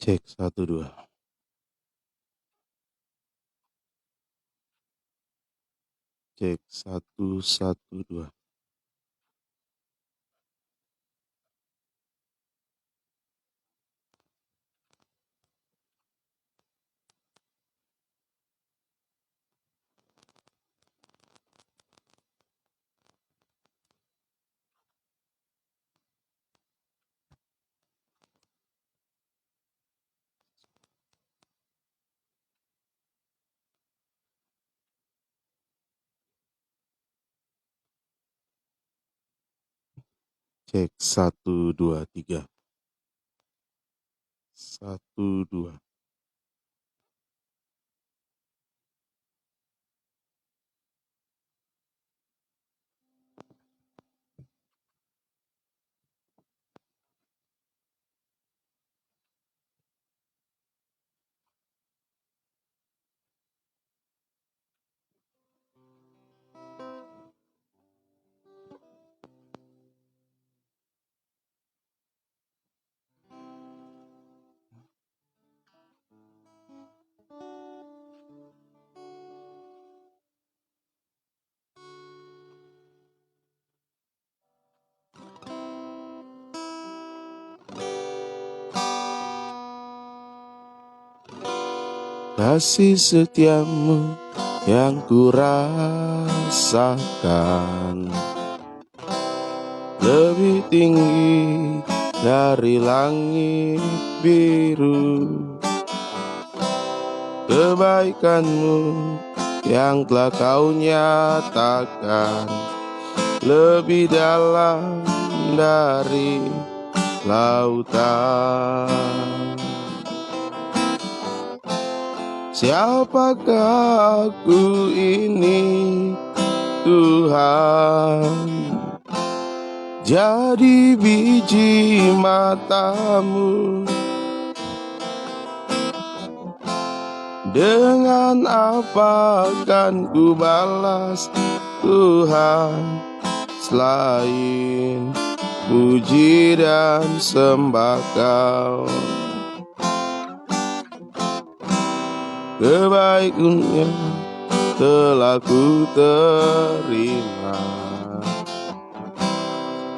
Cek 1, 2. Cek 1, 1, 2. Cek 1, 2, 3. 1, 2. Kasih setiamu yang ku rasakan lebih tinggi dari langit biru. Kebaikanmu yang telah kau nyatakan lebih dalam dari lautan. Siapakah aku ini, Tuhan? Jadi biji matamu. Dengan apa akan ku balas, Tuhan, selain puji dan sembah Kau? Kebaikannya telah ku terima,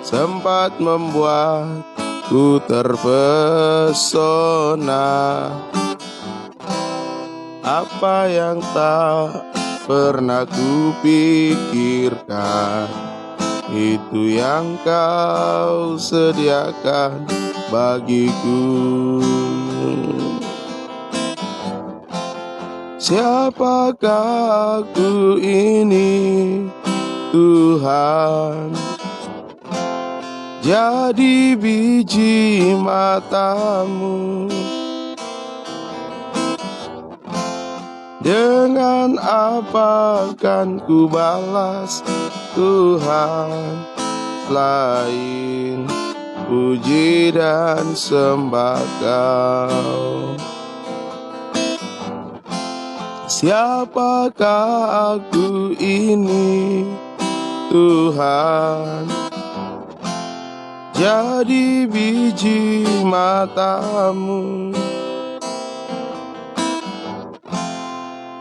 sempat membuatku terpesona. Apa yang tak pernah ku pikirkan, itu yang Kau sediakan bagiku. Siapakah aku ini, Tuhan? Jadi biji matamu. Dengan apa akan ku balas, Tuhan, selain puji dan sembah Kau? Siapakah aku ini, Tuhan? Jadi biji matamu.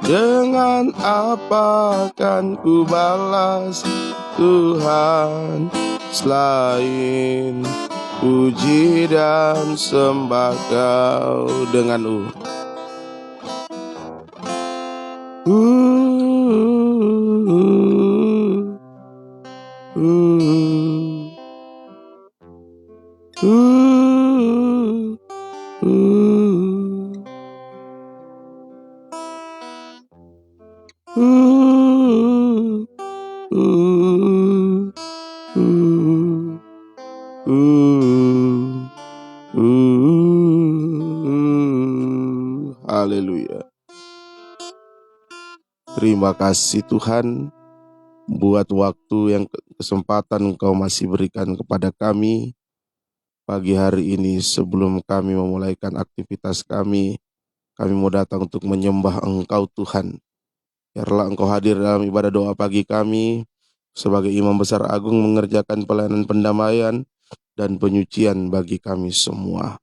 Dengan apa akan ku balas, Tuhan, selain puji dan sembah Kau? Dengan Haleluya. Terima kasih Tuhan buat waktu yang kesempatan Engkau masih berikan kepada kami pagi hari ini. Sebelum kami memulaikan aktivitas kami mau datang untuk menyembah Engkau Tuhan. Biarlah Engkau hadir dalam ibadah doa pagi kami sebagai Imam Besar Agung mengerjakan pelayanan pendamaian dan penyucian bagi kami semua.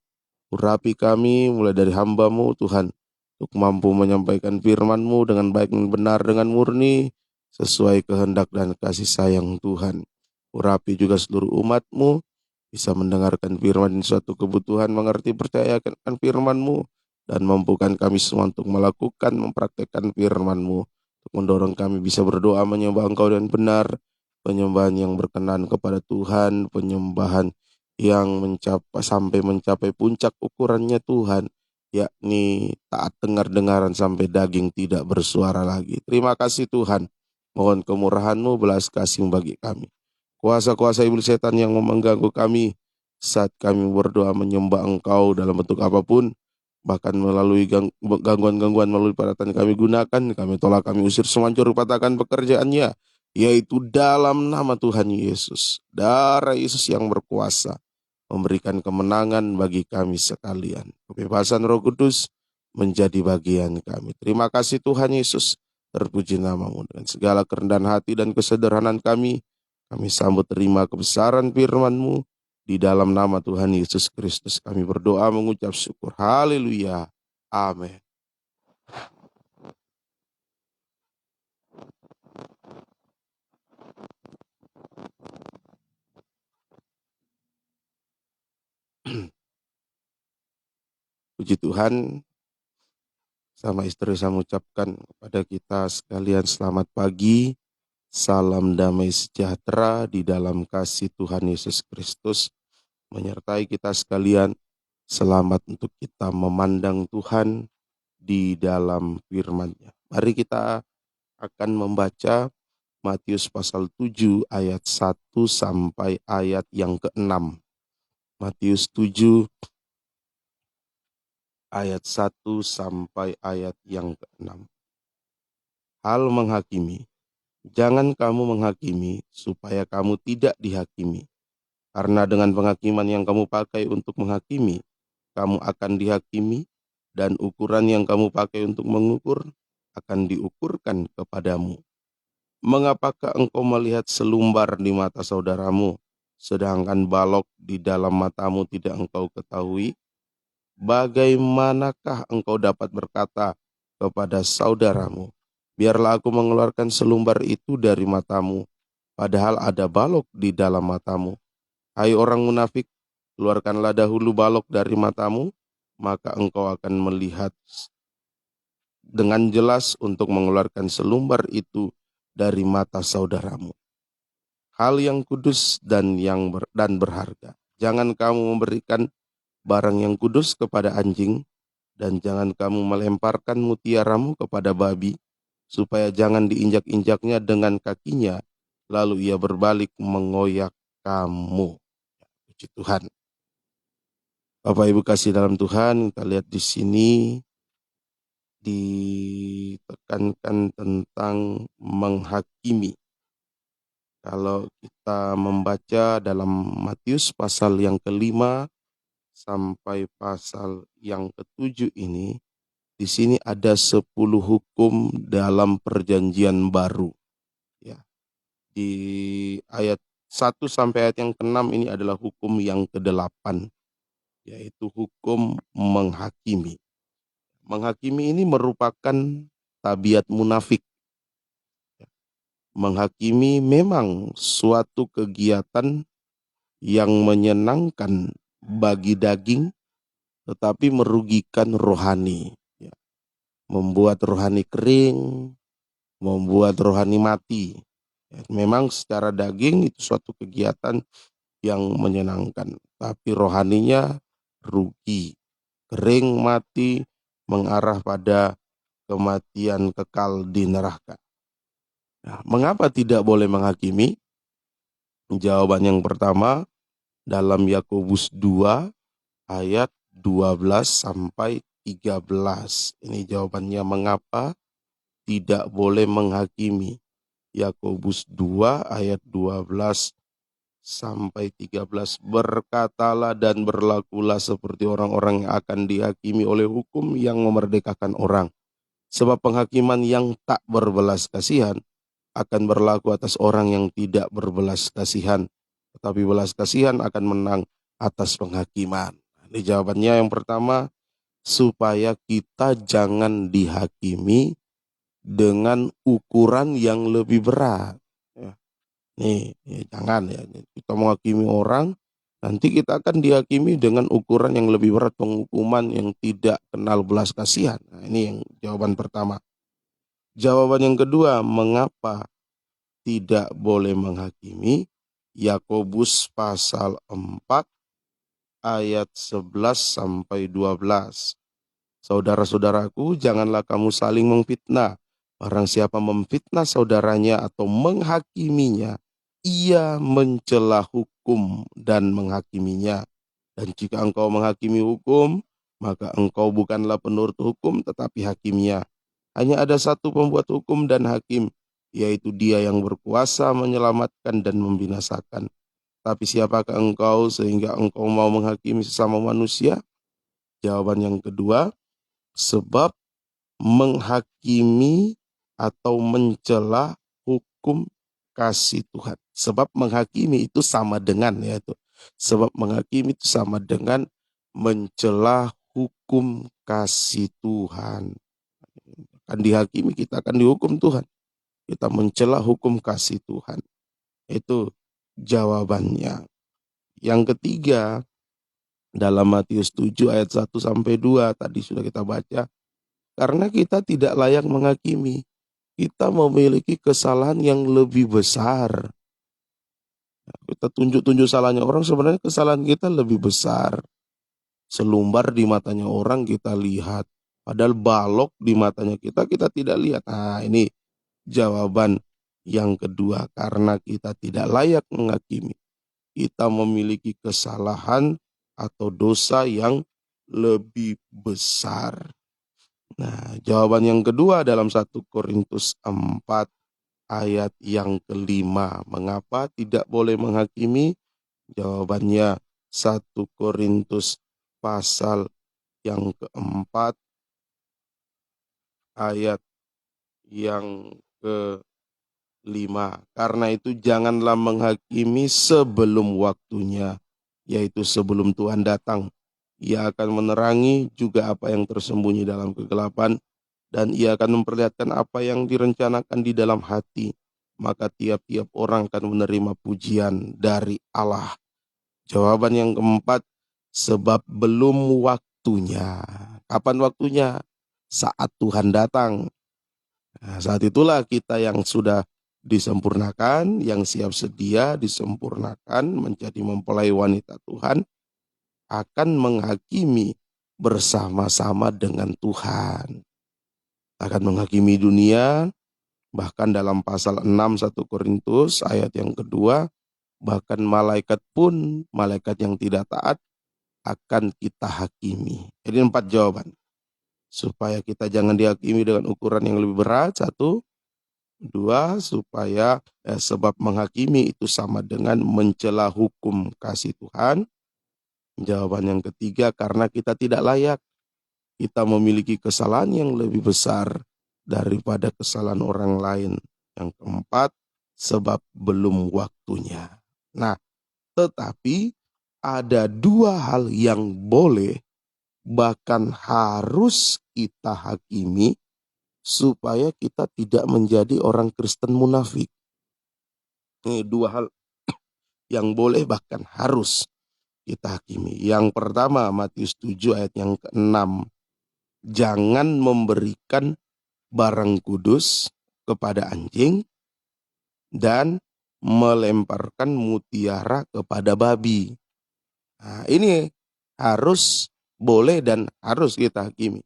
Urapi kami mulai dari hamba-Mu Tuhan, untuk mampu menyampaikan firman-Mu dengan baik dan benar, dengan murni, sesuai kehendak dan kasih sayang Tuhan. Urapi juga seluruh umat-Mu, bisa mendengarkan firman ini suatu kebutuhan, mengerti percayakan firman-Mu, dan mampukan kami semua untuk melakukan, mempraktekkan firman-Mu, untuk mendorong kami bisa berdoa menyembah Engkau dengan benar, penyembahan yang berkenan kepada Tuhan, penyembahan yang sampai mencapai puncak ukurannya Tuhan, yakni taat dengar-dengaran sampai daging tidak bersuara lagi. Terima kasih Tuhan, mohon kemurahan-Mu, belas kasih bagi kami. Kuasa-kuasa iblis setan yang mengganggu kami saat kami berdoa menyembah Engkau dalam bentuk apapun, bahkan melalui gangguan-gangguan melalui peralatan kami gunakan, kami tolak, kami usir semuanya, patahkan pekerjaannya, yaitu dalam nama Tuhan Yesus. Darah Yesus yang berkuasa memberikan kemenangan bagi kami sekalian. Kebebasan Roh Kudus menjadi bagian kami. Terima kasih Tuhan Yesus, terpuji nama-Mu. Dengan segala kerendahan hati dan kesederhanaan kami sambut terima kebesaran firman-Mu. Di dalam nama Tuhan Yesus Kristus kami berdoa mengucap syukur. Haleluya. Amin. Puji Tuhan, sama istri saya mengucapkan kepada kita sekalian selamat pagi, salam damai sejahtera di dalam kasih Tuhan Yesus Kristus menyertai kita sekalian. Selamat untuk kita memandang Tuhan di dalam firman-Nya. Mari kita akan membaca Matius pasal 7 ayat 1 sampai ayat yang ke-6. Matius 7 ayat 1 sampai ayat yang ke-6. Hal menghakimi. Jangan kamu menghakimi supaya kamu tidak dihakimi. Karena dengan penghakiman yang kamu pakai untuk menghakimi, kamu akan dihakimi, dan ukuran yang kamu pakai untuk mengukur akan diukurkan kepadamu. Mengapakah engkau melihat selumbar di mata saudaramu, sedangkan balok di dalam matamu tidak engkau ketahui? Bagaimanakah engkau dapat berkata kepada saudaramu, biarlah aku mengeluarkan selumbar itu dari matamu, padahal ada balok di dalam matamu? Hai orang munafik, keluarkanlah dahulu balok dari matamu, maka engkau akan melihat dengan jelas untuk mengeluarkan selumbar itu dari mata saudaramu. Hal yang kudus dan berharga. Jangan kamu memberikan barang yang kudus kepada anjing, dan jangan kamu melemparkan mutiaramu kepada babi, supaya jangan diinjak-injaknya dengan kakinya, lalu ia berbalik mengoyak kamu. Puji Tuhan. Bapak Ibu kasih dalam Tuhan, kita lihat di sini ditekankan tentang menghakimi. Kalau kita membaca dalam Matius pasal yang ke-5 sampai pasal yang ke-7 ini, di sini ada 10 hukum dalam perjanjian baru. Ya. Di ayat 1 sampai ayat yang ke-6 ini adalah hukum yang ke-8, yaitu hukum menghakimi. Menghakimi ini merupakan tabiat munafik. Menghakimi memang suatu kegiatan yang menyenangkan bagi daging, tetapi merugikan rohani. Membuat rohani kering, membuat rohani mati. Memang secara daging itu suatu kegiatan yang menyenangkan, tapi rohaninya rugi, kering, mati, mengarah pada kematian kekal di neraka. Nah, mengapa tidak boleh menghakimi? Jawaban yang pertama dalam Yakobus 2 ayat 12 sampai 13. Ini jawabannya mengapa tidak boleh menghakimi. Yakobus 2 ayat 12 sampai 13. Berkatalah dan berlakulah seperti orang-orang yang akan dihakimi oleh hukum yang memerdekakan orang. Sebab penghakiman yang tak berbelas kasihan akan berlaku atas orang yang tidak berbelas kasihan, tetapi belas kasihan akan menang atas penghakiman. Jawabannya yang pertama, supaya kita jangan dihakimi dengan ukuran yang lebih berat. Ya. Nih, ya jangan ya. Kita menghakimi orang, nanti kita akan dihakimi dengan ukuran yang lebih berat, penghukuman yang tidak kenal belas kasihan. Nah, ini yang jawaban pertama. Jawaban yang kedua, mengapa tidak boleh menghakimi? Yakobus pasal 4 ayat 11 sampai 12. Saudara-saudaraku, janganlah kamu saling memfitnah. Barang siapa memfitnah saudaranya atau menghakiminya, ia mencela hukum dan menghakiminya. Dan jika engkau menghakimi hukum, maka engkau bukanlah penurut hukum tetapi hakimnya. Hanya ada satu pembuat hukum dan hakim, yaitu Dia yang berkuasa menyelamatkan dan membinasakan. Tapi siapakah engkau sehingga engkau mau menghakimi sesama manusia? Jawaban yang kedua, sebab menghakimi atau mencela hukum kasih Tuhan. Sebab menghakimi itu sama dengan, yaitu sebab menghakimi itu sama dengan mencela hukum kasih Tuhan. Akan dihakimi, kita akan dihukum Tuhan. Kita mencela hukum kasih Tuhan. Itu jawabannya. Yang ketiga, dalam Matius 7 ayat 1 sampai 2 tadi sudah kita baca. Karena kita tidak layak menghakimi, kita memiliki kesalahan yang lebih besar. Kita tunjuk-tunjuk salahnya orang, sebenarnya kesalahan kita lebih besar. Selumbar di matanya orang kita lihat, padahal balok di matanya kita tidak lihat. Nah, ini jawaban yang kedua, karena kita tidak layak menghakimi. Kita memiliki kesalahan atau dosa yang lebih besar. Nah, jawaban yang kedua dalam 1 Korintus 4 ayat yang kelima. Mengapa tidak boleh menghakimi? Jawabannya 1 Korintus pasal yang keempat ayat yang kelima. Karena itu janganlah menghakimi sebelum waktunya, yaitu sebelum Tuhan datang. Ia akan menerangi juga apa yang tersembunyi dalam kegelapan, dan ia akan memperlihatkan apa yang direncanakan di dalam hati. Maka tiap-tiap orang akan menerima pujian dari Allah. Jawaban yang keempat, sebab belum waktunya. Kapan waktunya? Saat Tuhan datang. Nah, saat itulah kita yang sudah disempurnakan, yang siap sedia disempurnakan menjadi mempelai wanita Tuhan, akan menghakimi bersama-sama dengan Tuhan. Akan menghakimi dunia, bahkan dalam pasal 6 1 Korintus ayat yang kedua, bahkan malaikat pun, malaikat yang tidak taat akan kita hakimi. Jadi 4 jawaban. Supaya kita jangan dihakimi dengan ukuran yang lebih berat, 1. 2, supaya sebab menghakimi itu sama dengan mencela hukum kasih Tuhan. Jawaban yang ketiga, karena kita tidak layak. Kita memiliki kesalahan yang lebih besar daripada kesalahan orang lain. Yang keempat, sebab belum waktunya. Nah, tetapi ada 2 hal yang boleh, bahkan harus kita hakimi, supaya kita tidak menjadi orang Kristen munafik. Ini 2 hal yang boleh bahkan harus kita hakimi. Yang pertama, Matius 7 ayat yang ke-6. Jangan memberikan barang kudus kepada anjing dan melemparkan mutiara kepada babi. Nah, ini harus, boleh dan harus kita hakimi.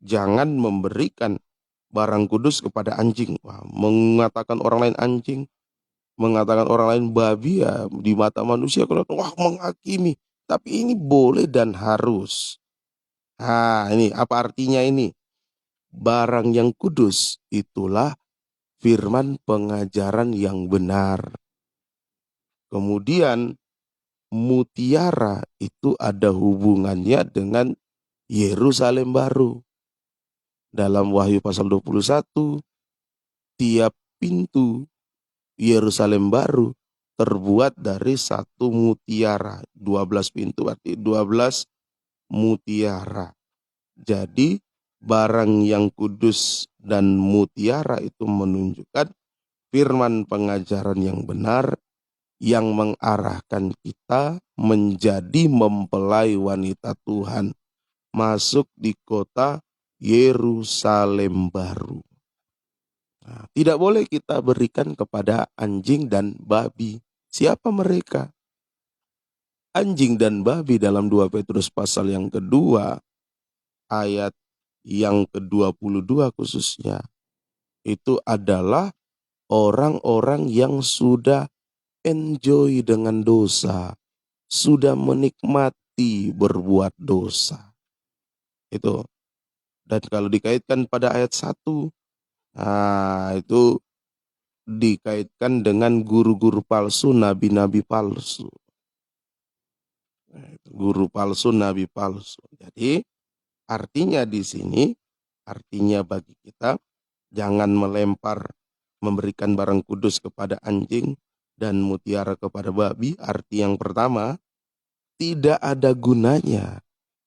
Jangan memberikan barang kudus kepada anjing. Wah, mengatakan orang lain anjing, mengatakan orang lain babi, ya di mata manusia kalau wah menghakimi. Tapi ini boleh dan harus. Nah, ini apa artinya ini? Barang yang kudus itulah firman pengajaran yang benar. Kemudian mutiara itu ada hubungannya dengan Yerusalem baru. Dalam Wahyu pasal 21, tiap pintu Yerusalem baru terbuat dari 1 mutiara. 12 pintu berarti 12 mutiara. Jadi barang yang kudus dan mutiara itu menunjukkan firman pengajaran yang benar yang mengarahkan kita menjadi mempelai wanita Tuhan masuk di kota Yerusalem baru. Nah, tidak boleh kita berikan kepada anjing dan babi. Siapa mereka? Anjing dan babi dalam 2 Petrus pasal yang kedua, ayat yang ke-22 khususnya, itu adalah orang-orang yang sudah enjoy dengan dosa, sudah menikmati berbuat dosa. Itu. Dan kalau dikaitkan pada ayat 1, nah itu dikaitkan dengan guru-guru palsu, nabi-nabi palsu. Guru palsu, nabi palsu. Jadi artinya di sini, artinya bagi kita, jangan memberikan barang kudus kepada anjing dan mutiara kepada babi. Arti yang pertama, tidak ada gunanya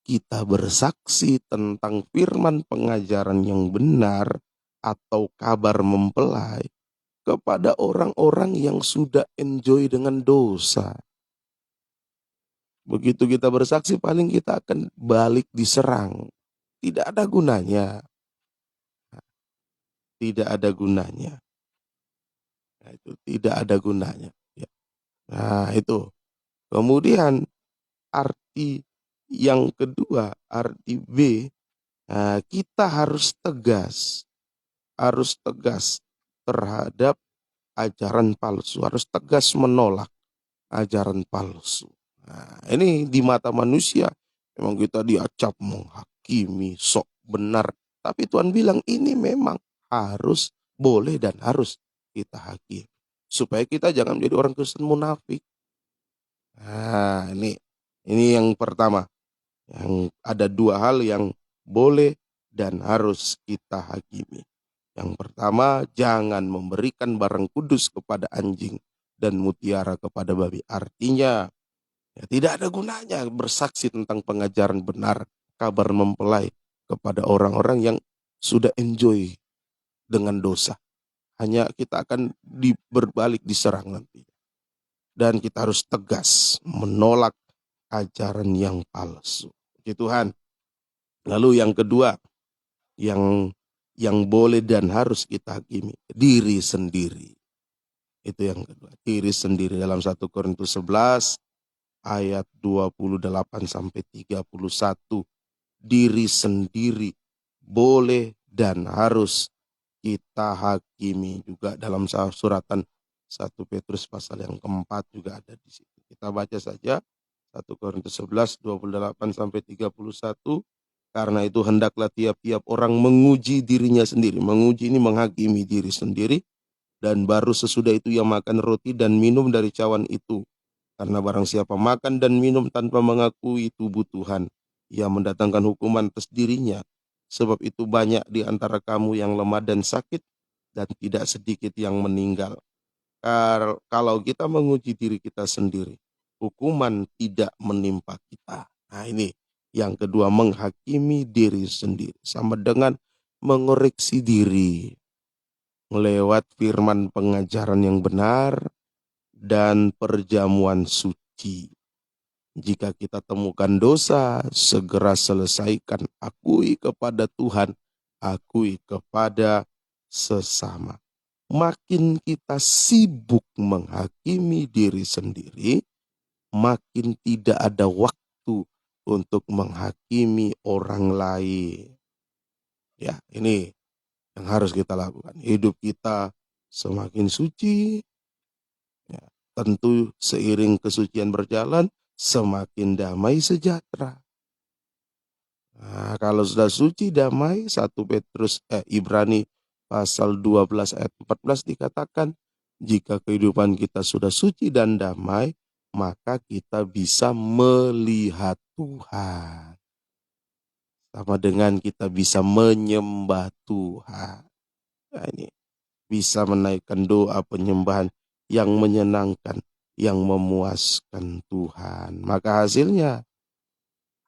kita bersaksi tentang firman pengajaran yang benar atau kabar mempelai kepada orang-orang yang sudah enjoy dengan dosa. Begitu kita bersaksi, paling kita akan balik diserang. Tidak ada gunanya. Tidak ada gunanya. Nah, itu tidak ada gunanya. Ya. Nah, itu. Kemudian arti yang kedua, arti B, kita harus tegas terhadap ajaran palsu, harus tegas menolak ajaran palsu. Nah, ini di mata manusia memang kita diacap menghakimi, sok benar. Tapi Tuhan bilang ini memang harus, boleh dan harus kita hakimi. Supaya kita jangan menjadi orang Kristen munafik. Nah, ini yang pertama. Yang ada dua hal yang boleh dan harus kita hakimi. Yang pertama, jangan memberikan barang kudus kepada anjing dan mutiara kepada babi. Artinya, ya, tidak ada gunanya bersaksi tentang pengajaran benar, kabar mempelai kepada orang-orang yang sudah enjoy dengan dosa. Hanya kita akan berbalik diserang nanti. Dan kita harus tegas menolak ajaran yang palsu. Puji Tuhan. Lalu yang kedua, yang boleh dan harus kita hakimi, diri sendiri. Itu yang kedua, diri sendiri. Dalam 1 Korintus 11 ayat 28 sampai 31, diri sendiri boleh dan harus kita hakimi. Juga dalam suratan 1 Petrus pasal yang keempat juga ada di situ. Kita baca saja 1 Korintus 11 28 sampai 31. Karena itu hendaklah tiap-tiap orang menguji dirinya sendiri. Menguji ini menghakimi diri sendiri. Dan baru sesudah itu ia makan roti dan minum dari cawan itu. Karena barang siapa makan dan minum tanpa mengakui tubuh Tuhan, ia mendatangkan hukuman atas dirinya. Sebab itu banyak di antara kamu yang lemah dan sakit, dan tidak sedikit yang meninggal. Kalau kita menguji diri kita sendiri, hukuman tidak menimpa kita. Nah, ini yang kedua, menghakimi diri sendiri. Sama dengan mengoreksi diri lewat firman pengajaran yang benar dan perjamuan suci. Jika kita temukan dosa, segera selesaikan. Akui kepada Tuhan, akui kepada sesama. Makin kita sibuk menghakimi diri sendiri, makin tidak ada waktu untuk menghakimi orang lain. Ya, ini yang harus kita lakukan. Hidup kita semakin suci, ya, tentu seiring kesucian berjalan, semakin damai sejahtera. Nah, kalau sudah suci damai, Ibrani pasal 12 ayat 14 dikatakan, jika kehidupan kita sudah suci dan damai, maka kita bisa melihat Tuhan. Sama dengan kita bisa menyembah Tuhan. Nah, ini bisa menaikkan doa penyembahan yang menyenangkan, yang memuaskan Tuhan. Maka hasilnya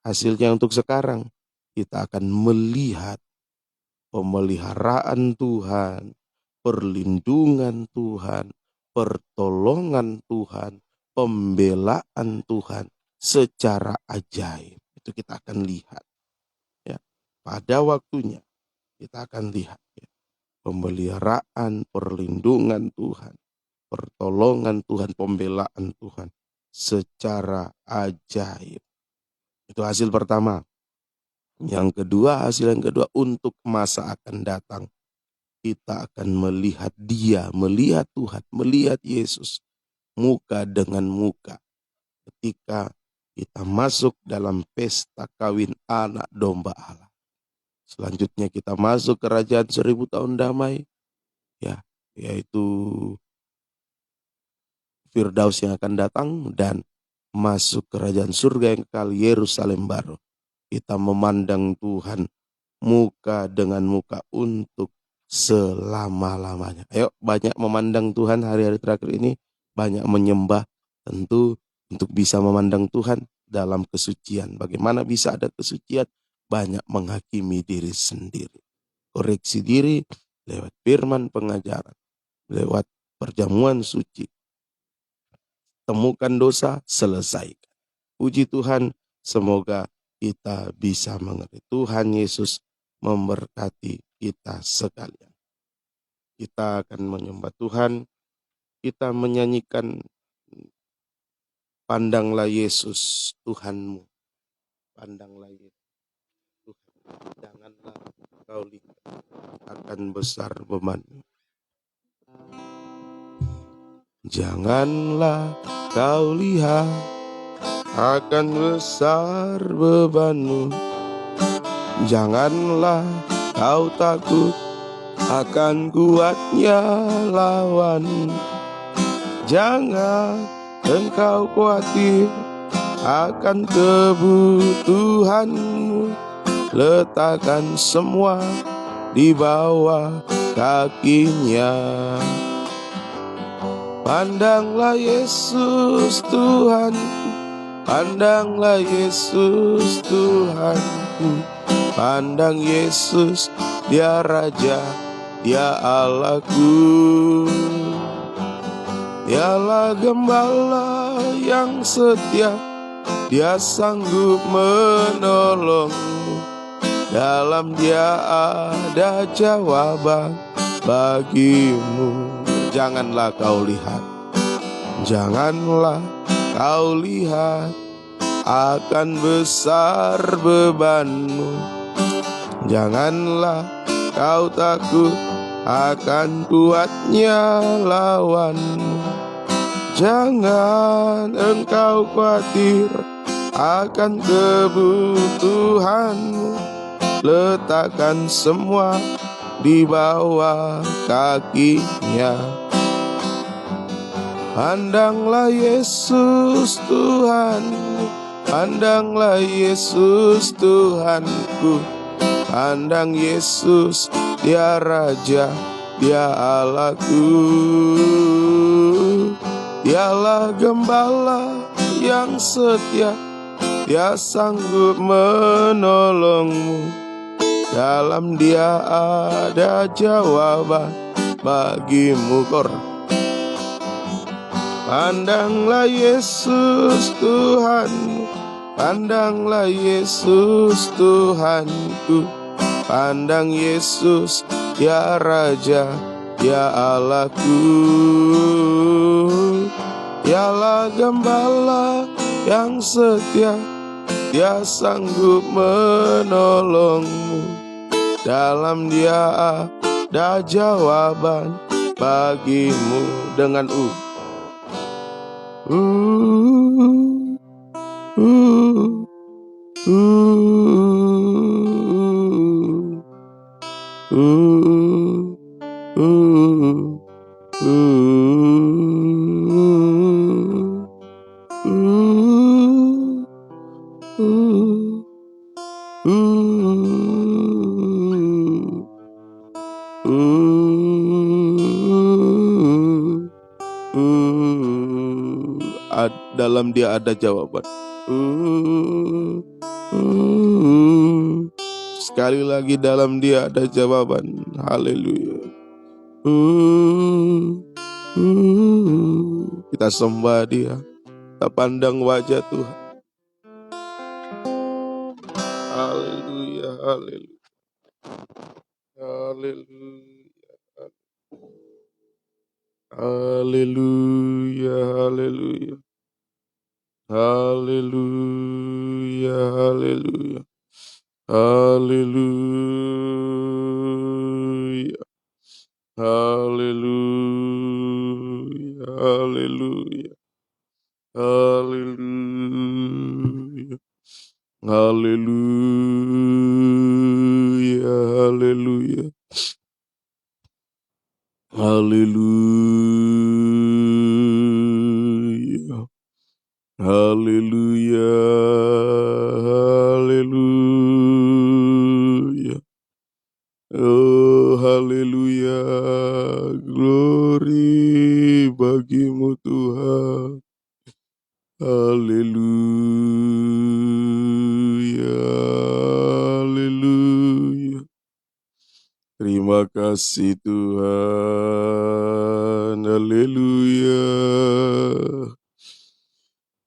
Hasilnya untuk sekarang, kita akan melihat pemeliharaan Tuhan, perlindungan Tuhan, pertolongan Tuhan, pembelaan Tuhan secara ajaib. Itu kita akan lihat, ya. Pada waktunya kita akan lihat, ya, pemeliharaan, perlindungan Tuhan, pertolongan Tuhan, pembelaan Tuhan secara ajaib. Itu hasil pertama. Yang kedua, hasil yang kedua, untuk masa akan datang, kita akan melihat Dia, melihat Tuhan, melihat Yesus muka dengan muka ketika kita masuk dalam pesta kawin anak domba Allah. Selanjutnya kita masuk kerajaan 1000 tahun damai, ya, yaitu Firdaus yang akan datang, dan masuk kerajaan surga yang kekal, Yerusalem baru. Kita memandang Tuhan muka dengan muka untuk selama-lamanya. Ayo banyak memandang Tuhan hari-hari terakhir ini, banyak menyembah, tentu untuk bisa memandang Tuhan dalam kesucian. Bagaimana bisa ada kesucian? Banyak menghakimi diri sendiri. Koreksi diri lewat firman pengajaran, lewat perjamuan suci. Temukan dosa, selesaikan. Puji Tuhan, semoga kita bisa mengerti. Tuhan Yesus memberkati kita sekalian. Kita akan menyembah Tuhan, kita menyanyikan Pandanglah Yesus Tuhanmu. Pandanglah Yesus Tuhan. Janganlah kau lihat akan besar bebanmu. Janganlah kau lihat akan besar bebanmu. Janganlah kau takut akan kuatnya lawan. Jangan engkau khawatir akan kebutuhanmu. Letakkan semua di bawah kakinya. Pandanglah Yesus Tuhanku, pandanglah Yesus Tuhanku. Pandang Yesus, Dia Raja, Dia Allahku. Dialah gembala yang setia, Dia sanggup menolongmu. Dalam Dia ada jawaban bagimu. Janganlah kau lihat, janganlah kau lihat akan besar bebanmu. Janganlah kau takut akan kuatnya lawanmu. Jangan engkau khawatir akan kebutuhanmu. Letakkan semua di bawah kakinya. Pandanglah Yesus Tuhanmu, pandanglah Yesus Tuhanku. Pandang Yesus, Dia Raja, Dia Allahku. Dialah gembala yang setia, Dia sanggup menolongmu. Dalam Dia ada jawaban bagimu. Pandanglah Yesus Tuhanmu, pandanglah Yesus Tuhanku. Pandang Yesus, Dia Raja, Dia Allahku. Dialah gembala yang setia, Dia sanggup menolongmu. Dalam Dia ada jawaban bagimu. Dengan dalam Dia ada jawaban. Sekali lagi dalam Dia ada jawaban. Haleluya. Kita sembah Dia. Kita pandang wajah Tuhan. Haleluya, haleluya. Haleluya. Haleluya, haleluya. Haleluya, haleluya. Haleluya. Haleluya, haleluya. Haleluya. Haleluya, haleluya. Haleluya. Haleluya. Haleluya. Oh, haleluya. Glory bagimu Tuhan. Haleluya. Haleluya. Terima kasih Tuhan. Haleluya.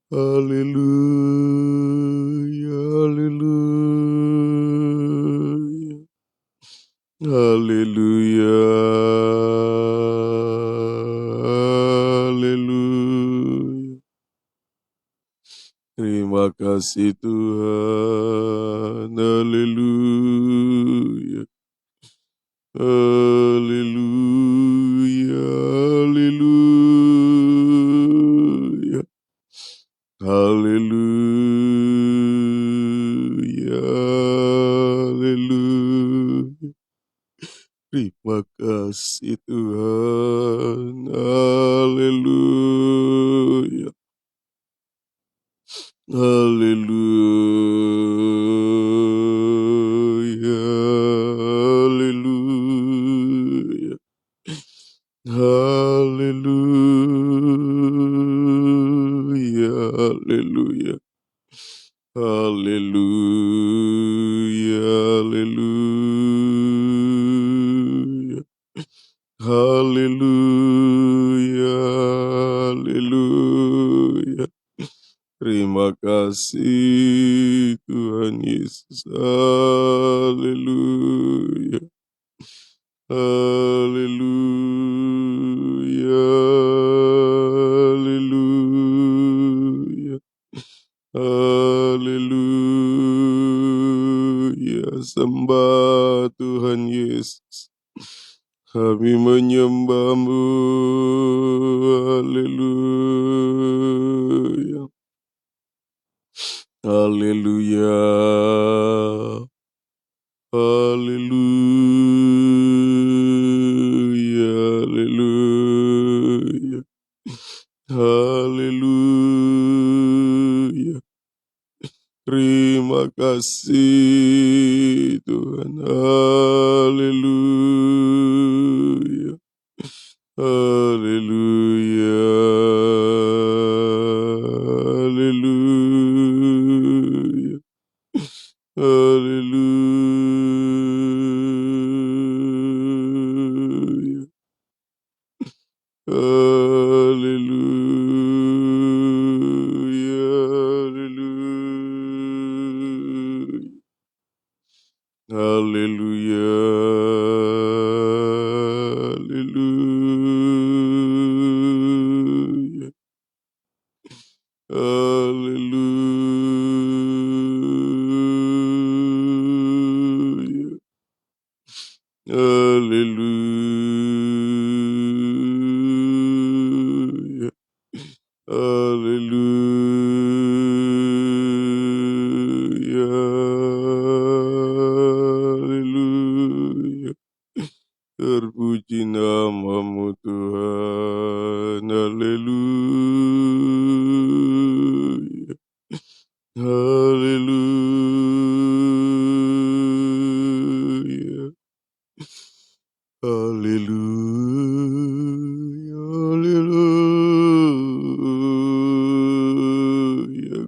Haleluya. Haleluya. Haleluya. Haleluya. Terima kasih Tuhan. Haleluya. Haleluya. Haleluya. Haleluya. Haleluya. Terima kasih Tuhan. Haleluya. Haleluya. Haleluya. Haleluya. Haleluya. Haleluya. Haleluya. Haleluya. Haleluya. Terima kasih Tuhan Yesus. Haleluya. Haleluya. Haleluya. Haleluya. Sembah Tuhan Yesus. Kami menyembah-Mu. Haleluya. Haleluya. Haleluya. Haleluya. Haleluya. Terima kasih Tuhan. Haleluya. Haleluya. Haleluya. Haleluya. Haleluya. Haleluya. Haleluya. Haleluya. Haleluya. Haleluya. Haleluya. Haleluya. Terpuji nama-Mu Tuhan. Haleluya. Haleluya. Haleluya. Haleluya.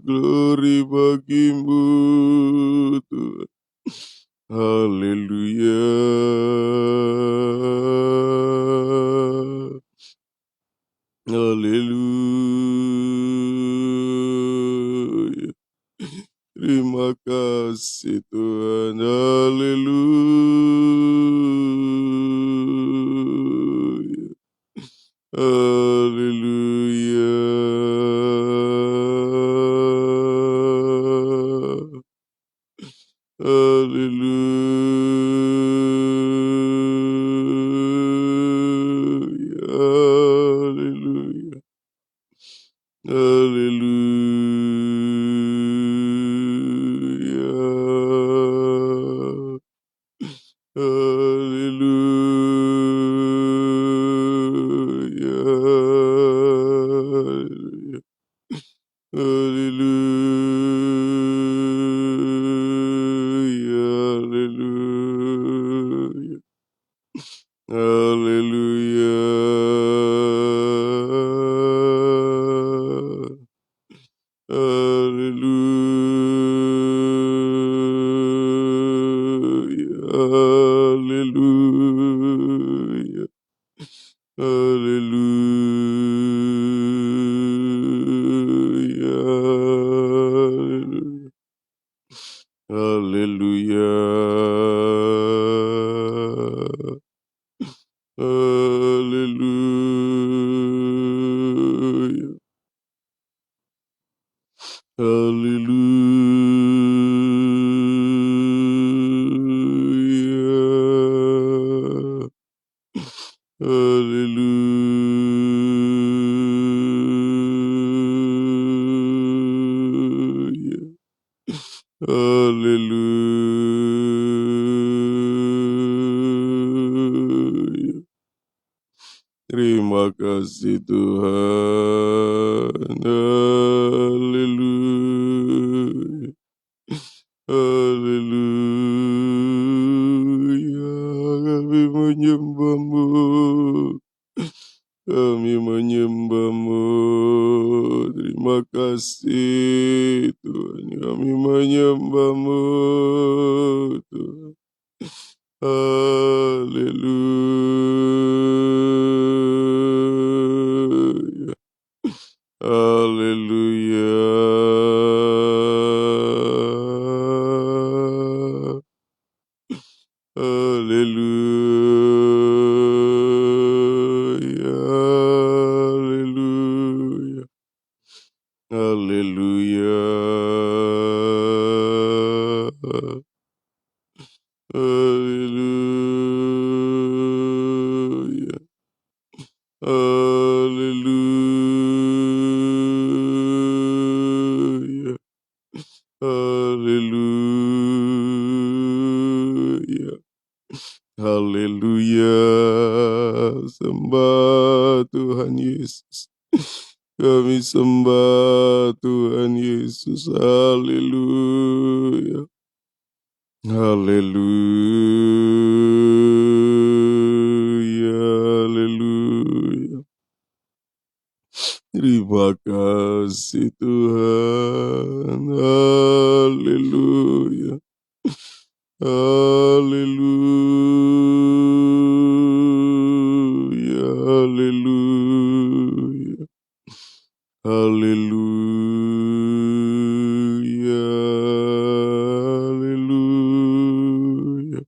Glory bagimu Tuhan. kasih Tuhan. Haleluya. Haleluya. Haleluya. Haleluya. Haleluya. Haleluya. Haleluya. Haleluya. Haleluya. Haleluya. Haleluya. Haleluya. Haleluya. Haleluya. Haleluya. Haleluya. Haleluya. Terima kasih Tuhan. Haleluya. Haleluya. Kami menyembah-Mu. Kami menyembah-Mu. Terima kasih Tuhan. Kami menyembah-Mu Tuhan. Haleluya. Haleluya. Haleluya. Haleluya. Haleluya. Haleluya. Haleluya. Haleluya. Haleluya. Sembah Tuhan Yesus. Kami sembah Tuhan Yesus. Haleluya. Haleluya. Haleluya. Terima kasih Tuhan. Haleluya. Haleluya. Haleluya. Haleluya. Haleluya.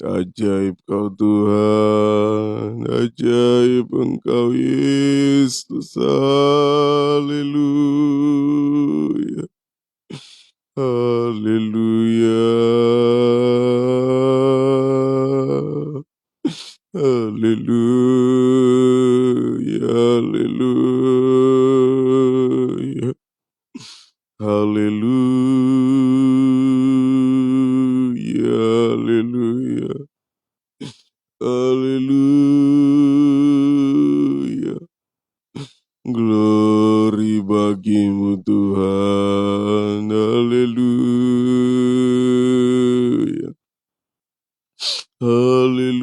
Ajaib kau Tuhan, ajaib engkau Yesus. Haleluya. Haleluya. Haleluya. Haleluya. Haleluya. Haleluya. Haleluya. Glory bagimu Tuhan. Haleluya. Haleluya.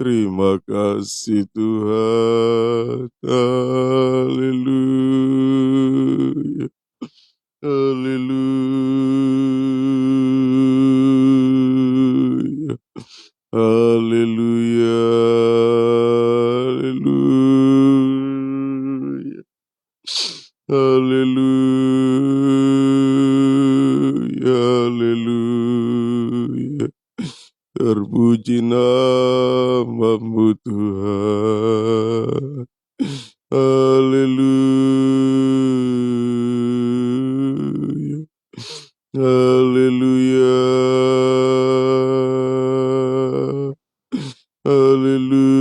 Terima kasih Tuhan. Haleluya. Haleluya. Haleluya. Haleluya. Haleluya. Haleluya. Terpuji namamu Tuhan. Haleluya. Haleluya. Haleluya.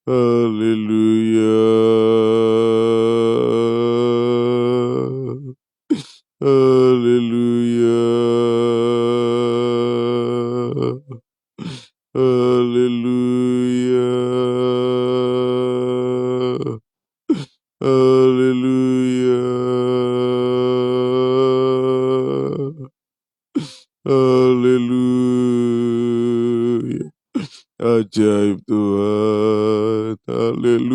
Haleluya. Haleluya. Haleluya. Haleluya. Haleluya. Ajaib Tuhan. Haleluya.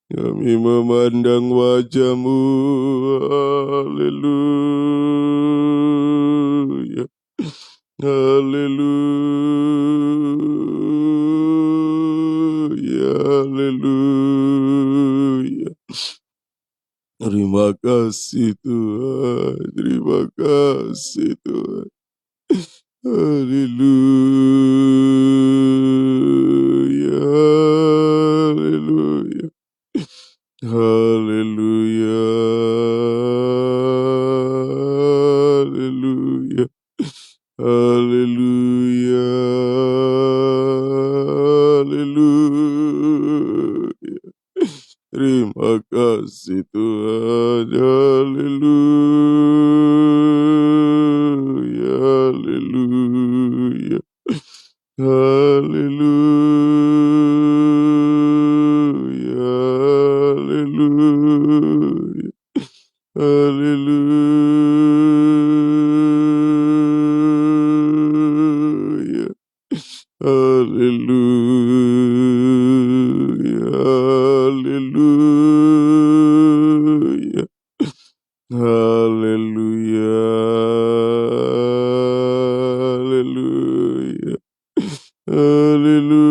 Kami memandang wajah-Mu. Haleluya. Haleluya. Haleluya. Terima kasih Tuhan. Terima kasih Tuhan. Haleluya. Haleluya. Haleluya. Haleluya. Haleluya. Haleluya. Terima kasih Tuhan. Haleluya. Haleluya. Haleluya. Haleluya. Haleluya. Haleluya. Haleluya. Haleluya. Haleluya. Haleluya.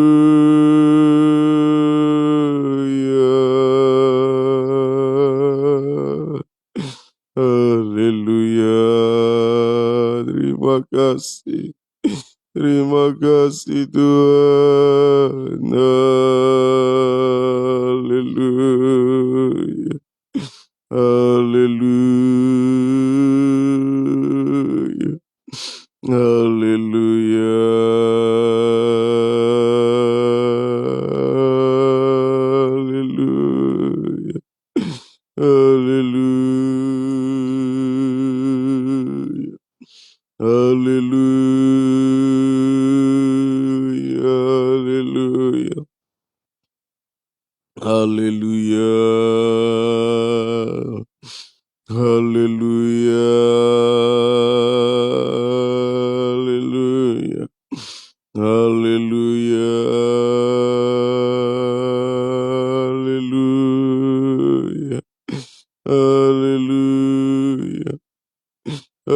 Haleluya. Terima kasih. Terima kasih Tuhan. Haleluya. Haleluya. Haleluya. Haleluya. Haleluya. Haleluya. Haleluya. Haleluya. Haleluya. Haleluya. Haleluya. Haleluya. Haleluya. Haleluya.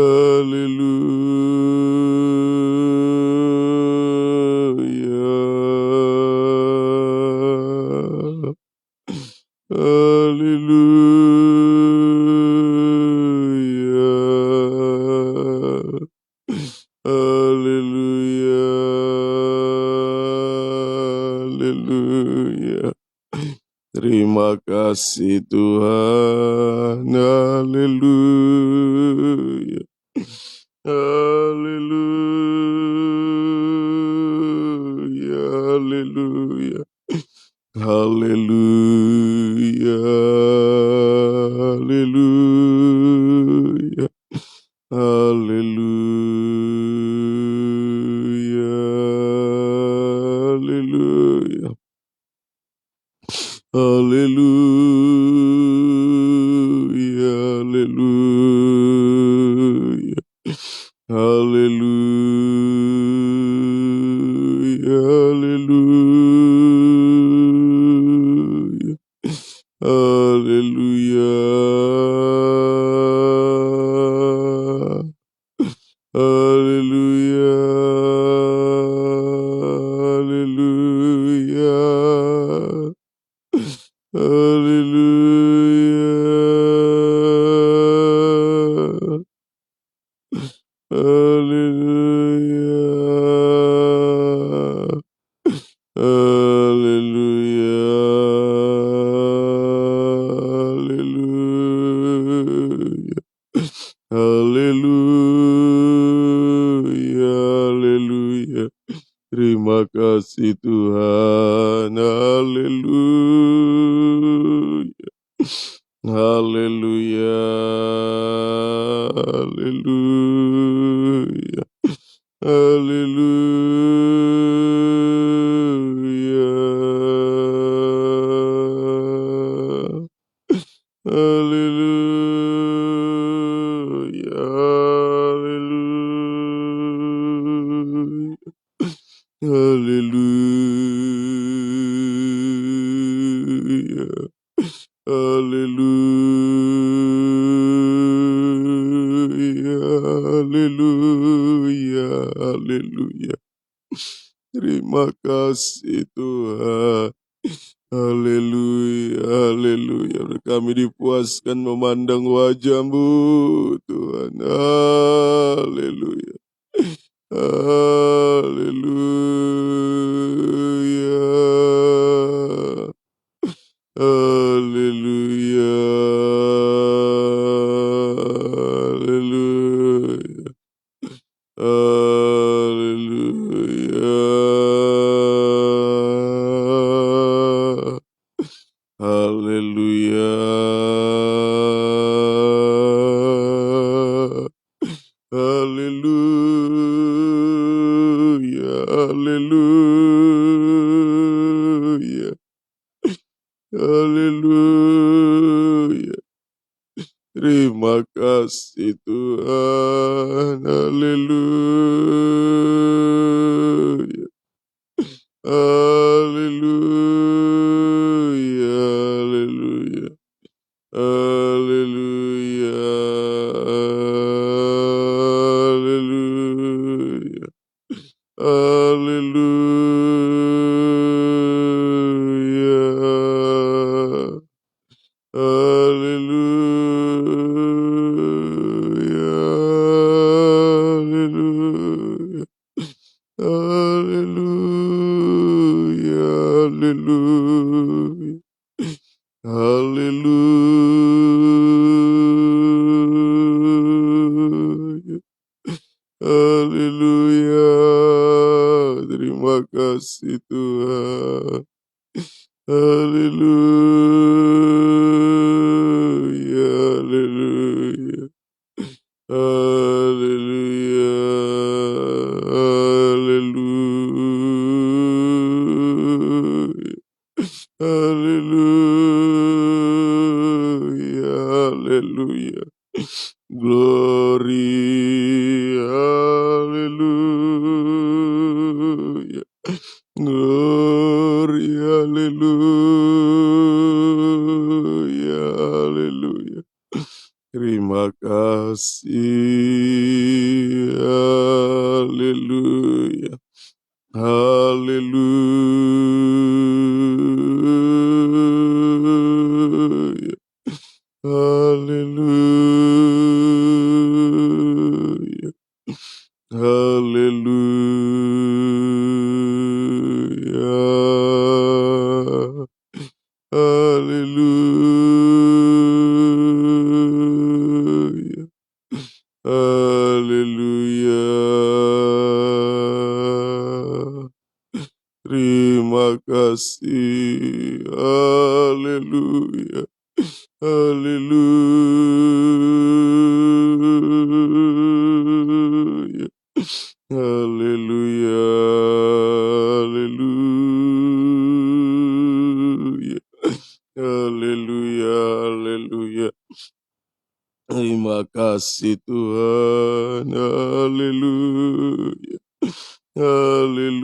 Haleluya. Haleluya. Haleluya. Terima kasih Tuhan. Haleluya. Haleluya. Haleluya. Haleluya. Haleluya. Haleluya. Haleluya. Haleluya. Haleluya, haleluya, haleluya, haleluya, haleluya, haleluya, haleluya. Terima kasih Tuhan, haleluya, haleluya, haleluya, haleluya, haleluya, haleluya. Haleluya, haleluya, haleluya, haleluya. Terima kasih Tuhan. Haleluya, haleluya. Kami dipuaskan memandang wajah-Mu, Tuhan. Haleluya. Haleluya. Haleluya. Haleluya. Haleluya. Haleluya. Haleluya. Haleluya. Haleluya. Terima kasih Tuhan. Haleluya. Haleluya. Haleluya. Haleluya. Haleluya. Haleluya. Haleluya. Haleluya. Haleluya. Haleluya. Haleluya. Terima kasih Tuhan. Haleluya. Haleluya. Haleluya. Haleluya. Haleluya. Haleluya. Glory. Haleluya. Glory. Haleluya. Haleluya. Terima kasih. Haleluya. Haleluya. Haleluya. Haleluya. Haleluya. Haleluya. Terima kasih. Haleluya. Haleluya. Haleluya. Haleluya. Haleluya. Haleluya. Terima kasih Tuhan. Haleluya. Haleluya.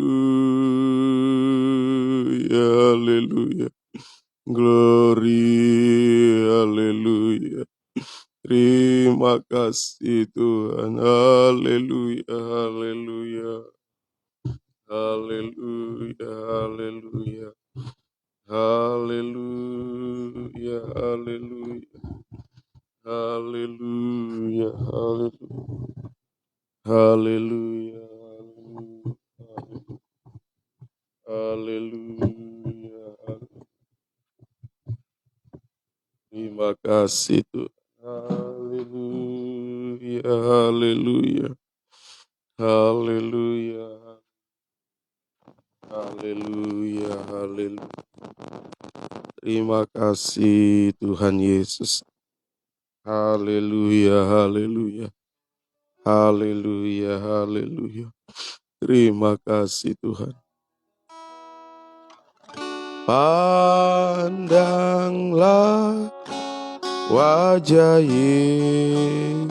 Haleluya. Glory. Haleluya. Terima kasih Tuhan. Haleluya, haleluya. Haleluya, haleluya. Haleluya, haleluya. Haleluya, haleluya. Haleluya, haleluya. Terima kasih Tuhan. Haleluya, haleluya. Haleluya. Haleluya, haleluya. Terima kasih Tuhan Yesus. Haleluya, haleluya. Haleluya, haleluya. Terima kasih Tuhan. Pandanglah wajah Yesus,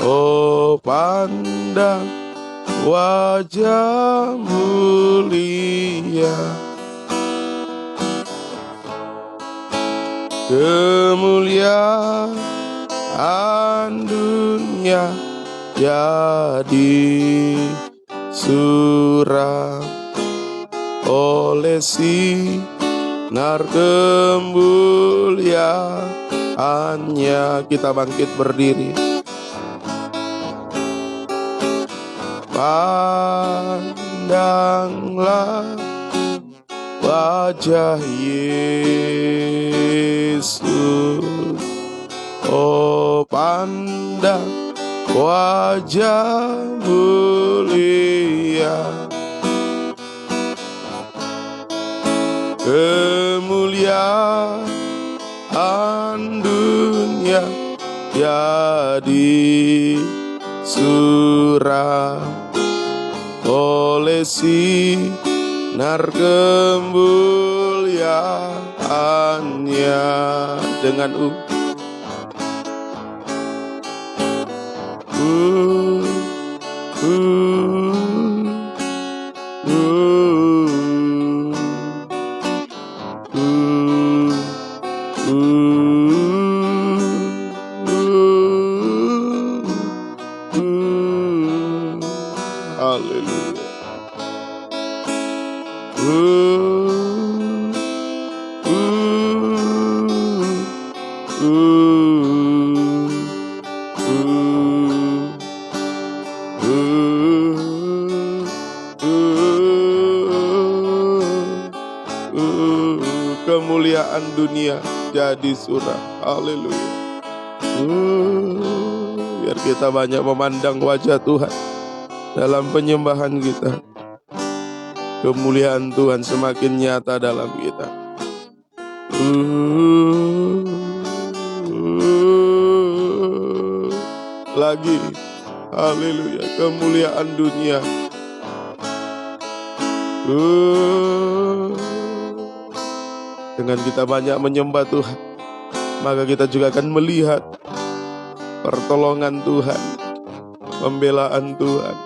oh pandang wajah mulia, kemuliaan dunia jadi suram oleh sinar kemuliaannya. Kita bangkit berdiri. Pandanglah wajah Yesus, oh pandang wajah mulia, kemuliaan dunia jadi suram oleh sinar kemuliaannya. Dengan kemuliaan dunia jadi suram. Haleluya. Biar kita banyak memandang wajah Tuhan dalam penyembahan kita. Kemuliaan Tuhan semakin nyata dalam kita. Lagi, haleluya, kemuliaan dunia. Dengan kita banyak menyembah Tuhan, maka kita juga akan melihat pertolongan Tuhan, pembelaan Tuhan,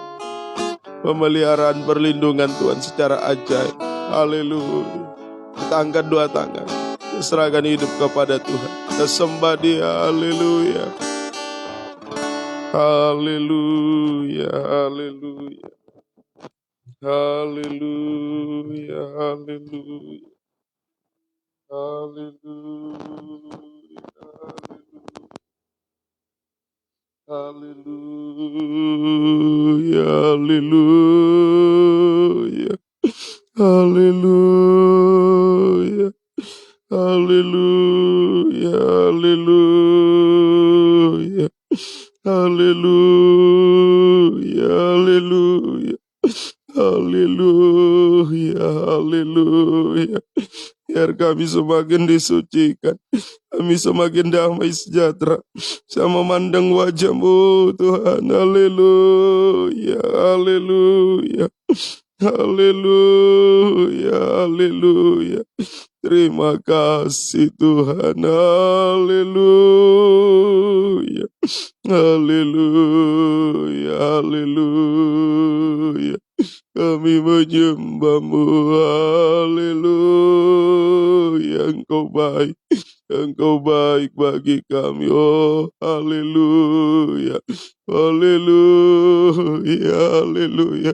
pemeliharaan perlindungan Tuhan secara ajaib. Haleluya. Kita angkat dua tangan, kita serahkan hidup kepada Tuhan, kita sembah Dia. Haleluya. Haleluya, haleluya. Haleluya, haleluya. Haleluya, haleluya, haleluya, haleluya, haleluya, haleluya, haleluya, haleluya, haleluya. Biar kami semakin disucikan, kami semakin damai sejahtera, sama memandang wajah-Mu Tuhan. Haleluya, haleluya, haleluya, haleluya. Terima kasih Tuhan. Haleluya, haleluya, haleluya. Kami menyembah-Mu. Haleluya, Engkau baik. Engkau baik bagi kami. Oh, haleluya. Haleluya, haleluya,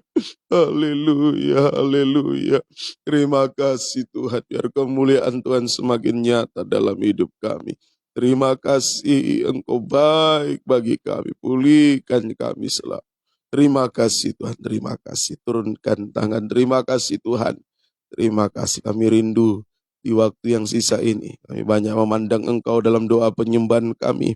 haleluya, haleluya. Terima kasih Tuhan, biar kemuliaan Tuhan semakin nyata dalam hidup kami. Terima kasih Engkau baik bagi kami, pulihkan kami selalu. Terima kasih Tuhan, terima kasih. Turunkan tangan, terima kasih Tuhan. Terima kasih, kami rindu di waktu yang sisa ini. Kami banyak memandang Engkau dalam doa penyembahan kami.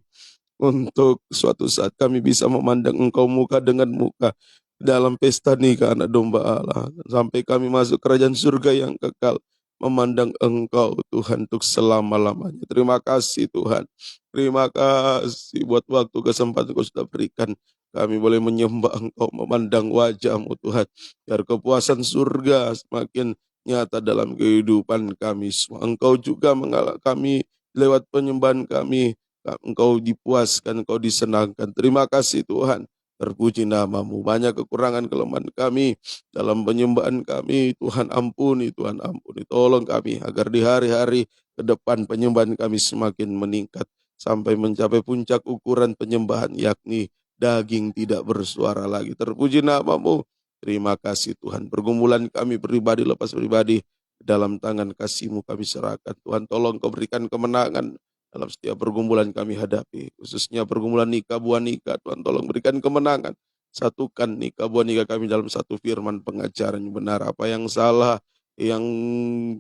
Untuk suatu saat kami bisa memandang Engkau muka dengan muka dalam pesta nikah anak domba Allah. Sampai kami masuk kerajaan surga yang kekal. Memandang Engkau Tuhan untuk selama-lamanya. Terima kasih Tuhan. Terima kasih buat waktu kesempatan Engkau sudah berikan. Kami boleh menyembah Engkau, memandang wajah-Mu Tuhan. Biar kepuasan surga semakin nyata dalam kehidupan kami semua. Engkau juga mengalah kami lewat penyembahan kami. Engkau dipuaskan, Engkau disenangkan. Terima kasih Tuhan. Terpuji namamu. Banyak kekurangan kelemahan kami dalam penyembahan kami. Tuhan ampuni, Tuhan ampuni. Tolong kami agar di hari-hari ke depan penyembahan kami semakin meningkat. Sampai mencapai puncak ukuran penyembahan, yakni daging tidak bersuara lagi. Terpuji namamu. Terima kasih Tuhan. Pergumulan kami pribadi lepas pribadi dalam tangan kasih-Mu kami serahkan. Tuhan tolong Kau berikan kemenangan dalam setiap pergumulan kami hadapi, khususnya pergumulan nikah, buah nikah. Tuhan tolong berikan kemenangan. Satukan nikah, buah nikah kami dalam satu firman pengajaran yang benar. Apa yang salah, yang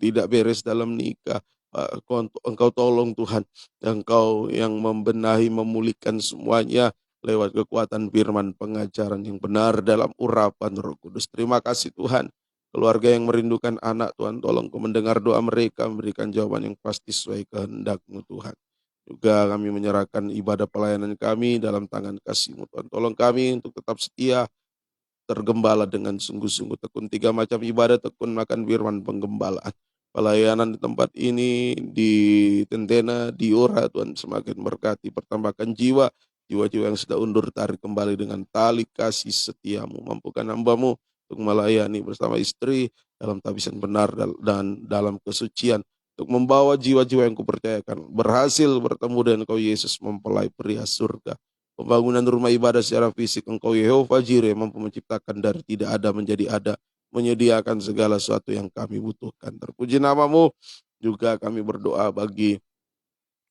tidak beres dalam nikah, Engkau tolong Tuhan. Engkau yang membenahi, memulihkan semuanya lewat kekuatan firman pengajaran yang benar dalam urapan Roh Kudus. Terima kasih Tuhan. Keluarga yang merindukan anak, Tuhan tolong Kau mendengar doa mereka, memberikan jawaban yang pasti sesuai kehendak-Mu Tuhan. Juga kami menyerahkan ibadah pelayanan kami dalam tangan kasih-Mu Tuhan. Tolong kami untuk tetap setia, tergembala dengan sungguh-sungguh. Tekun 3 macam ibadah, tekun makan firman penggembalaan. Pelayanan di tempat ini, di Tentena, di Ora, Tuhan semakin berkati, pertambahkan jiwa, jiwa-jiwa yang sudah undur tarik kembali dengan tali kasih setia-Mu. Mampukan hamba-Mu untuk melayani bersama istri dalam tabisan benar dan dalam kesucian, untuk membawa jiwa-jiwa yang kupercayakan berhasil bertemu dengan Kau Yesus, mempelai pria surga. Pembangunan rumah ibadah secara fisik, Engkau Yehova Jireh mampu menciptakan dari tidak ada menjadi ada, menyediakan segala sesuatu yang kami butuhkan. Terpuji namamu. Juga kami berdoa bagi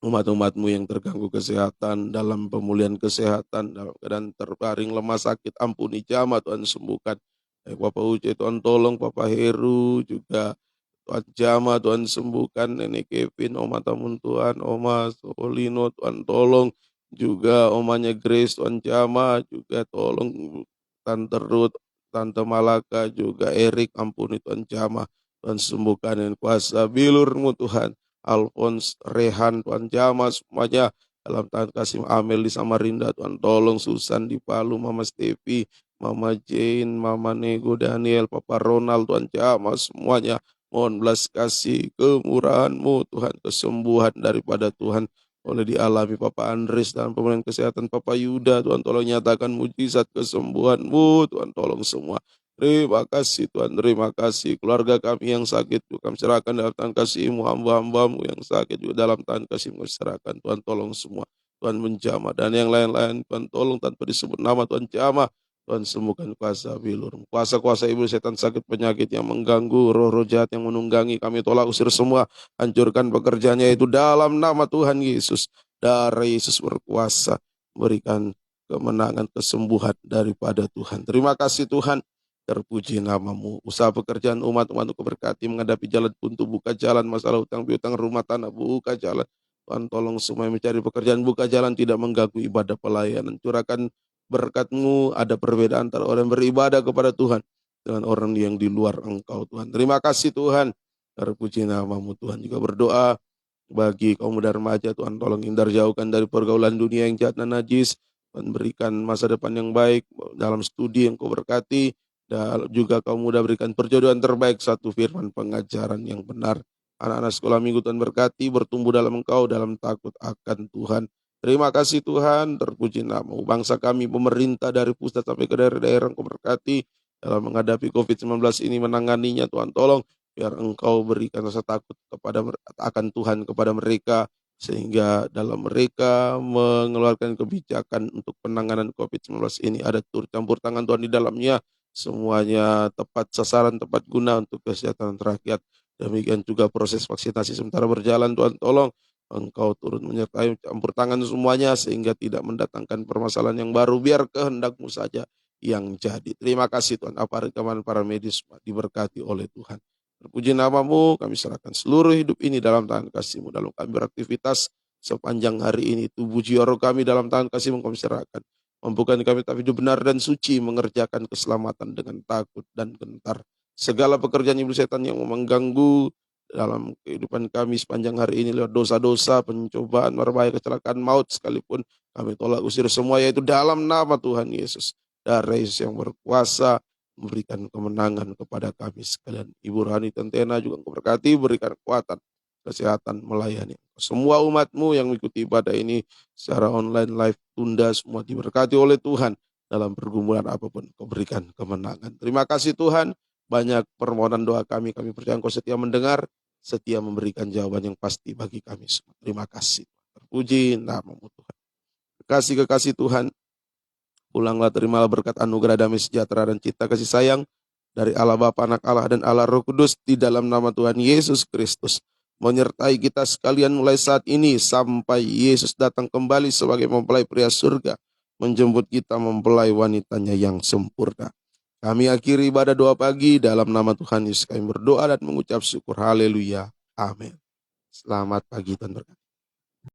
umat-umat-Mu yang terganggu kesehatan, dalam pemulihan kesehatan, dalam keadaan terbaring lemah sakit, ampuni jamah Tuhan, sembuhkan. Bapak Uce Tuhan tolong, Papa Heru juga Tuhan jamah, Tuhan sembuhkan. Nenek Kevin, Oma Tamun Tuhan, Oma Solino Tuhan tolong. Juga omanya Grace, Tuhan jamah. Juga tolong Tante Ruth, Tante Malaka, juga Erik, ampuni Tuhan jamah. Tuhan sembuhkan dengan kuasa bilur-Mu Tuhan. Alphonse, Rehan, Tuhan jamah semuanya dalam tangan kasih. Amel di Samarinda, Tuhan tolong. Susan di Palu, Mama Stevi, Mama Jane, Mama Nego, Daniel, Papa Ronald, Tuhan jamah semuanya. Mohon belas kasih kemurahan-Mu Tuhan, kesembuhan daripada Tuhan oleh dialami Papa Andres dalam pemulihan kesehatan Papa Yuda. Tuhan tolong nyatakan mujizat kesembuhan-Mu, Tuhan tolong semua. Terima kasih Tuhan, terima kasih. Keluarga kami yang sakit juga kami serahkan dalam tangan kasih-Mu, hamba-hamba-Mu yang sakit juga dalam tangan kasih-Mu serahkan. Tuhan tolong semua, Tuhan menjamah, dan yang lain-lain Tuhan tolong tanpa disebut nama, Tuhan jamah. Tuhan sembuhkan kuasa bilur, kuasa-kuasa iblis, setan, sakit, penyakit yang mengganggu, roh-roh jahat yang menunggangi, kami tolak usir semua, hancurkan pekerjaannya itu dalam nama Tuhan Yesus. Darah Yesus berkuasa, berikan kemenangan, kesembuhan daripada Tuhan. Terima kasih Tuhan, terpuji namamu. Usaha pekerjaan umat-umat untuk berkati, menghadapi jalan buntu, buka jalan, masalah utang piutang, rumah tanah, buka jalan. Tuhan tolong semua yang mencari pekerjaan, buka jalan, tidak mengganggu ibadah pelayanan. Curahkan berkat-Mu, ada perbedaan antara orang yang beribadah kepada Tuhan dengan orang yang di luar Engkau Tuhan. Terima kasih Tuhan, terpuji namamu Tuhan. Juga berdoa bagi kaum muda remaja, Tuhan tolong hindar jauhkan dari pergaulan dunia yang jahat dan najis. Tuhan berikan masa depan yang baik dalam studi yang Kau berkati, dan juga kaum muda berikan perjodohan terbaik, satu firman pengajaran yang benar. Anak-anak sekolah minggu Tuhan berkati, bertumbuh dalam Engkau, dalam takut akan Tuhan. Terima kasih Tuhan, terpuji namamu. Bangsa kami, pemerintah dari pusat sampai ke daerah-daerah Engkau berkati dalam menghadapi COVID-19 ini, menanganinya Tuhan tolong, biar Engkau berikan rasa takut kepada akan Tuhan kepada mereka, sehingga dalam mereka mengeluarkan kebijakan untuk penanganan COVID-19 ini ada turut campur tangan Tuhan di dalamnya, semuanya tepat sasaran, tepat guna untuk kesehatan rakyat. Demikian juga proses vaksinasi sementara berjalan, Tuhan tolong Engkau turut menyertai campur tangan semuanya sehingga tidak mendatangkan permasalahan yang baru, biar kehendak-Mu saja yang jadi. Terima kasih Tuhan, aparat keamanan para medis diberkati oleh Tuhan. Terpuji nama-Mu, kami serahkan seluruh hidup ini dalam tangan kasih-Mu, dalam kami beraktivitas sepanjang hari ini. Tubuh jiwa roh kami dalam tangan kasih-Mu kami serahkan. Mampukan kami tak hidup benar dan suci, mengerjakan keselamatan dengan takut dan gentar. Segala pekerjaan iblis setan yang mengganggu dalam kehidupan kami sepanjang hari ini lewat dosa-dosa, pencobaan, berbahaya, kecelakaan, maut sekalipun, kami tolak usir semua, yaitu dalam nama Tuhan Yesus. Darah Yesus yang berkuasa memberikan kemenangan kepada kami sekalian. Ibu Rohani Tentena juga Engkau berkati, berikan kekuatan, kesehatan melayani. Semua umat-Mu yang mengikuti ibadah ini secara online, live, tunda, semua diberkati oleh Tuhan. Dalam pergumulan apapun, Engkau berikan kemenangan. Terima kasih Tuhan, banyak permohonan doa kami percaya Engkau setia mendengar, setia memberikan jawaban yang pasti bagi kami semua. Terima kasih. Terpuji nama-Mu Tuhan. Kekasih Tuhan, pulanglah, terimalah berkat anugerah damai sejahtera dan cita kasih sayang dari Allah Bapa, Anak Allah, dan Allah Roh Kudus di dalam nama Tuhan Yesus Kristus. Menyertai kita sekalian mulai saat ini sampai Yesus datang kembali sebagai mempelai pria surga, menjemput kita mempelai wanitanya yang sempurna. Kami akhiri ibadah doa pagi dalam nama Tuhan Yesus. Kami berdoa dan mengucap syukur. Haleluya. Amin. Selamat pagi, Tuhan berkati.